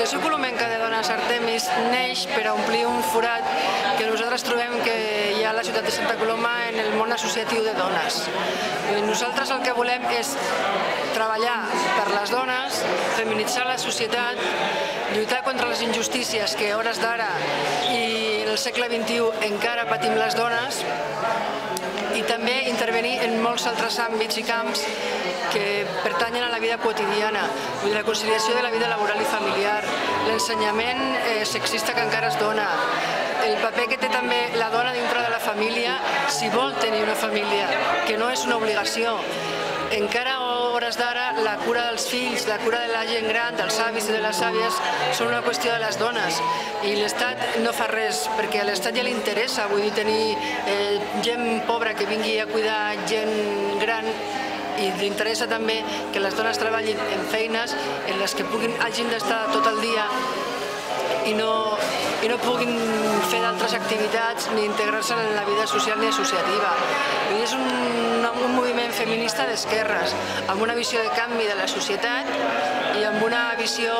l'Associació Colomenca de Dones Artemis neix per a omplir un forat que nosaltres trobem que hi ha a la ciutat de Santa Coloma en el món associatiu de dones. Nosaltres el que volem és treballar per les dones, feminitzar la societat, lluitar contra les injustícies que a hores d'ara i en el segle XXI encara patim les dones, i també intervenir en molts altres àmbits i camps que pertanyen a la vida quotidiana, la conciliació de la vida laboral i familiar, l'ensenyament sexista que encara es dona, el paper que té també la dona dintre de la família si vol tenir una família, que no és una obligació. Encara a hores d'ara la cura dels fills, la cura de la gent gran, dels avis i de les àvies són una qüestió de les dones i l'Estat no fa res perquè a l'Estat ja li interessa, vull dir, tenir gent pobra que vingui a cuidar gent gran i li interessa també que les dones treballin en feines en les que hagin d'estar tot el dia i no puguin fer d'altres activitats ni integrar-se en la vida social ni associativa. És un moviment feminista d'esquerres, amb una visió de canvi de la societat i amb una visió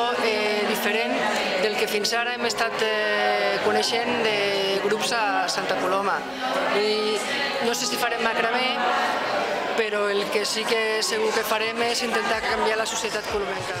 diferent del que fins ara hem estat coneixent de grups a Santa Coloma. No sé si farem macramé, però el que sí que segur que farem és intentar canviar la societat colomenca.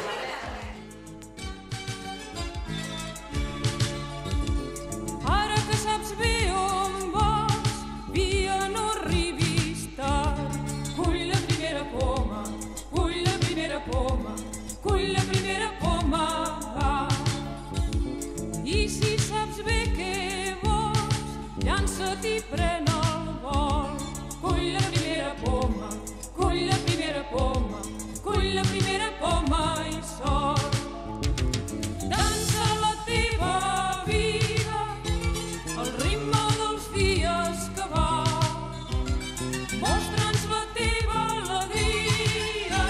I si saps bé què vols, llança't i pren el vol. Cull la primera poma, cull la primera poma, cull la primera poma i sol. Dansa la teva vida al ritme dels dies que va. Mostra'ns la teva alegria,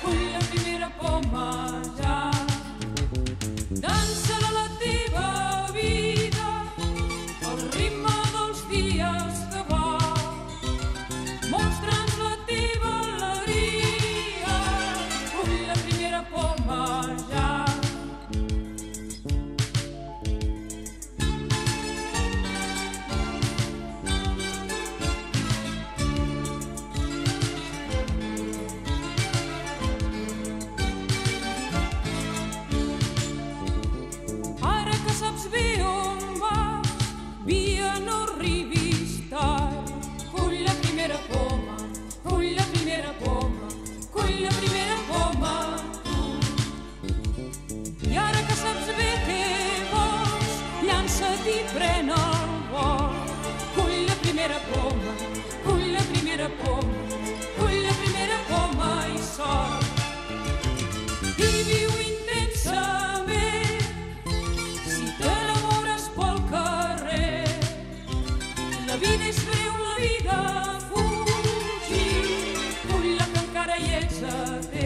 cull la primera poma ja. Dansa la teva vida al ritme dels dies que va. Mostra'ns la teva alegria, cull la primera poma ja. Ara que saps bé on vas, via no arribis tard. Cull la primera poma, cull la primera poma, cull la primera poma tu. I ara que saps bé què vols, llança't i pren el vol. Cull la primera poma, cull la primera poma, cull la primera poma i sort. I viu intensament, si t'enamores pel carrer. La vida és breu, la vida fugir, cull la que encara hi ets a temps.